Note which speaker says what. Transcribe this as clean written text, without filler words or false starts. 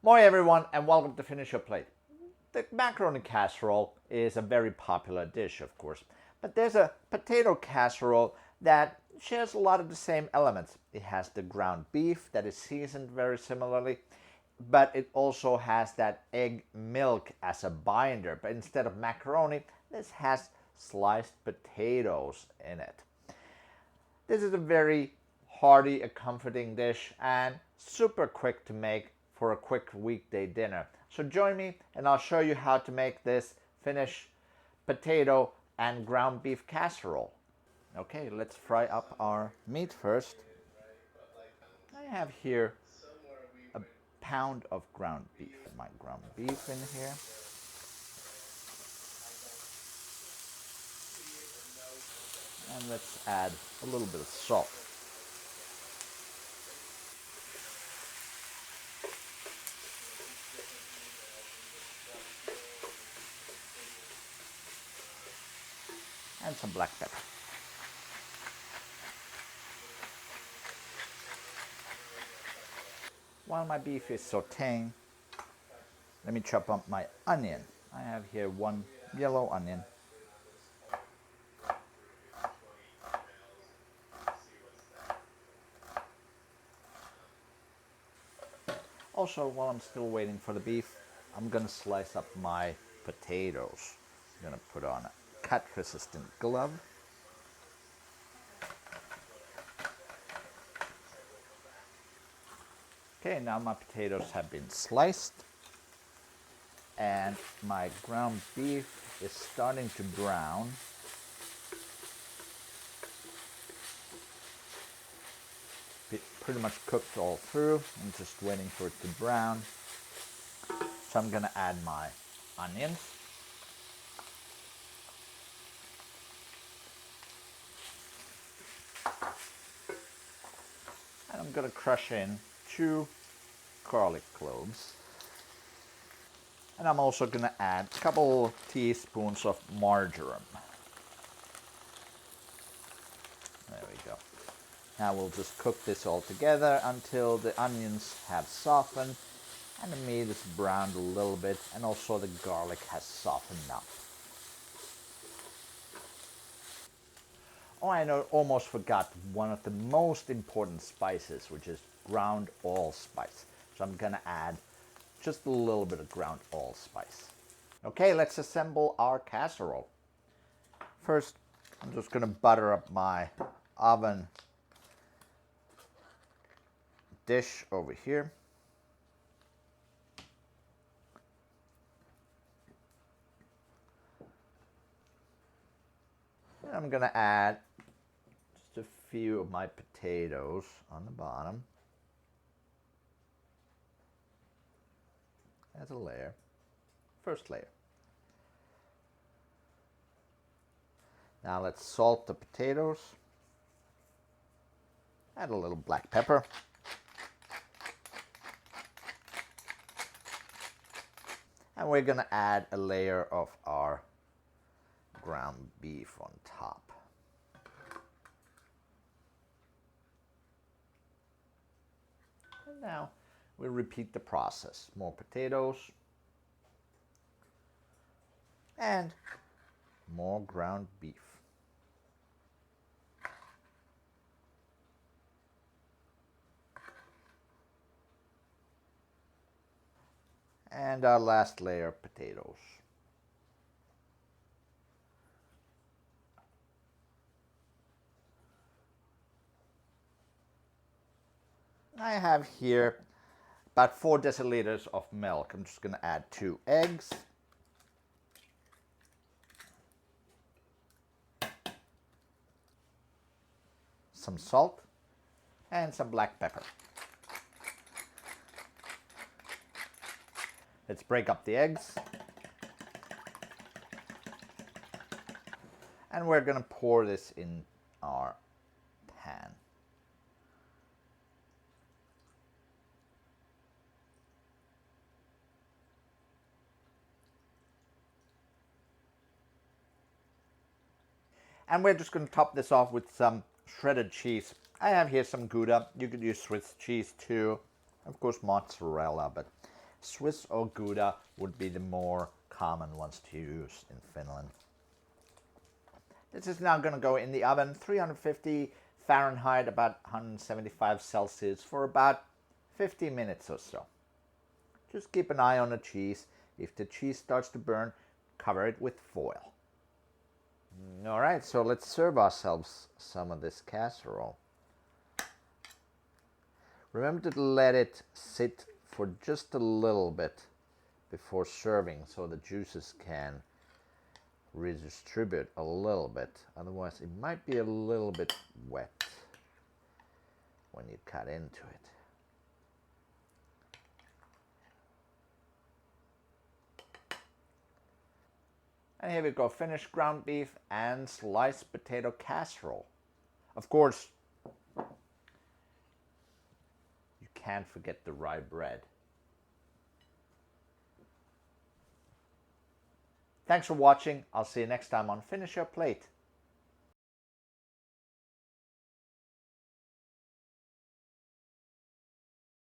Speaker 1: Moi everyone and welcome to Finish Your Plate. The macaroni casserole is a very popular dish, of course, but there's a potato casserole that shares a lot of the same elements. It has the ground beef that is seasoned very similarly, but it also has that egg milk as a binder. But instead of macaroni, this has sliced potatoes in it. This is a very hearty, a comforting dish and super quick to make for a quick weekday dinner. So join me and I'll show you how to make this Finnish potato and ground beef casserole. Okay, let's fry up our meat first. I have here a pound of ground beef. My ground beef in here. And let's add a little bit of salt. And some black pepper. While my beef is sauteing, let me chop up my onion. I have here one yellow onion. Also, while I'm still waiting for the beef, I'm gonna slice up my potatoes. I'm gonna put on a cut-resistant glove. Okay, now my potatoes have been sliced and my ground beef is starting to brown. Pretty much cooked all through. I'm just waiting for it to brown. So I'm gonna add my onions. And I'm gonna crush in 2 garlic cloves. And I'm also gonna add a couple teaspoons of marjoram. There we go. Now we'll just cook this all together until the onions have softened and the meat is browned a little bit and also the garlic has softened up. Oh, I almost forgot one of the most important spices, which is ground allspice. So I'm gonna add just a little bit of ground allspice. Okay, let's assemble our casserole. First, I'm just gonna butter up my oven dish over here. And I'm gonna add just a few of my potatoes on the bottom as a layer, first layer. Now let's salt the potatoes, add a little black pepper, and we're gonna add a layer of our ground beef on top. And now we'll repeat the process. More potatoes and more ground beef. And our last layer of potatoes. I have here about 4 deciliters of milk. I'm just going to add 2 eggs. Some salt and some black pepper. Let's break up the eggs. And we're going to pour this in our pan. And we're just going to top this off with some shredded cheese. I have here some Gouda. You could use Swiss cheese too. Of course, mozzarella, but Swiss or Gouda would be the more common ones to use in Finland. This is now going to go in the oven, 350 Fahrenheit, about 175 Celsius, for about 50 minutes or so. Just keep an eye on the cheese. If the cheese starts to burn, cover it with foil. Alright, so let's serve ourselves some of this casserole. Remember to let it sit for just a little bit before serving so the juices can redistribute a little bit. Otherwise it might be a little bit wet when you cut into it. And here we go, finished ground beef and sliced potato casserole. Of course, you can't forget the rye bread. Thanks for watching. I'll see you next time on Finish Your Plate.